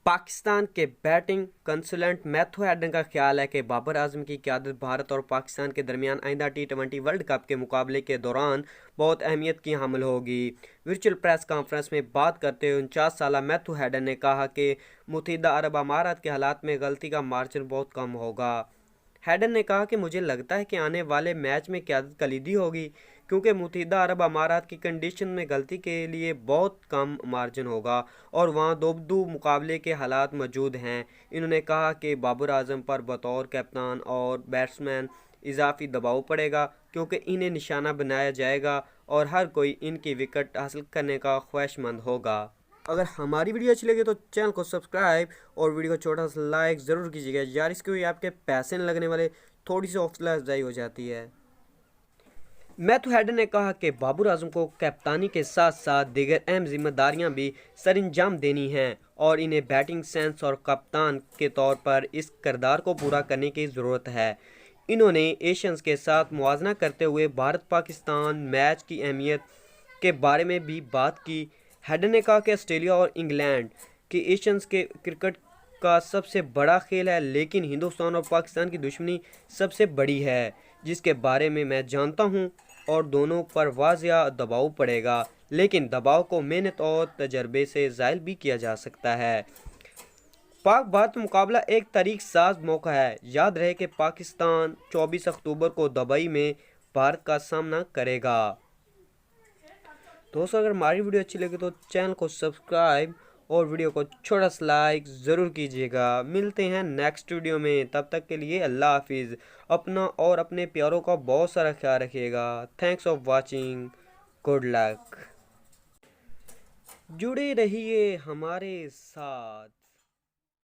पाकिस्तान के batting consultant Matthew Hayden का ख्याल है कि बाबर आजम की क़यादत भारत और पाकिस्तान के दरमियान आइंदा T20 वर्ल्ड कप के मुकाबले के दौरान बहुत अहमियत की हामिल होगी। वर्चुअल प्रेस कॉन्फ्रेंस में बात करते हुए 49 साला मैथ्यू हेडन ने कहा कि मुत्तहिदा अरब अमारात के हालात में गलती का मार्जिन बहुत कम होगा। हेडन ने कहा कि मुझे लगता है कि आने वाले मैच में क़यादत कलीदी होगी, क्योंकि मुत्तहिदा अरब अमारात की कंडीशन में गलती के लिए बहुत कम मार्जिन होगा और वहाँ दोबदू मुकाबले के हालात मौजूद हैं। इन्होंने कहा कि बाबर आजम पर बतौर कप्तान और बैट्समैन इजाफी दबाव पड़ेगा, क्योंकि इन्हें निशाना बनाया जाएगा और हर कोई इनकी विकेट हासिल करने का ख्वाहिशमंद होगा। अगर हमारी वीडियो अच्छी लगे तो चैनल को सब्सक्राइब और वीडियो को छोटा सा लाइक ज़रूर कीजिएगा यार, इसके हुए आपके पैसे नहीं लगने वाले, थोड़ी सी हौसला अफजाई हो जाती है। मैथ्यू हेडन ने कहा कि बाबर आजम को कप्तानी के साथ साथ दीगर अहम जिम्मेदारियां भी सरअंजाम देनी हैं और इन्हें बैटिंग सेंस और कप्तान के तौर पर इस किरदार को पूरा करने की ज़रूरत है। इन्होंने एशियंस के साथ मुआवजा करते हुए भारत पाकिस्तान मैच की अहमियत के बारे में भी बात की। हेडन ने कहा कि ऑस्ट्रेलिया और इंग्लैंड के एशियंस के क्रिकेट का सबसे बड़ा खेल है, लेकिन हिंदुस्तान और पाकिस्तान की दुश्मनी सबसे बड़ी है, जिसके बारे में मैं जानता हूं, और दोनों पर वाज़िया दबाव पड़ेगा, लेकिन दबाव को मेहनत और तजर्बे से ज़ायल भी किया जा सकता है। पाक भारत मुकाबला एक तारीख साज मौका है। याद रहे कि पाकिस्तान 24 अक्टूबर को दुबई में भारत का सामना करेगा। दोस्तों, अगर हमारी वीडियो अच्छी लगी तो चैनल को सब्सक्राइब और वीडियो को छोटा सा लाइक ज़रूर कीजिएगा। मिलते हैं नेक्स्ट वीडियो में, तब तक के लिए अल्लाह हाफिज़। अपना और अपने प्यारों का बहुत सारा ख्याल रखिएगा। Thanks for watching, good luck. जुड़े रहिए हमारे साथ।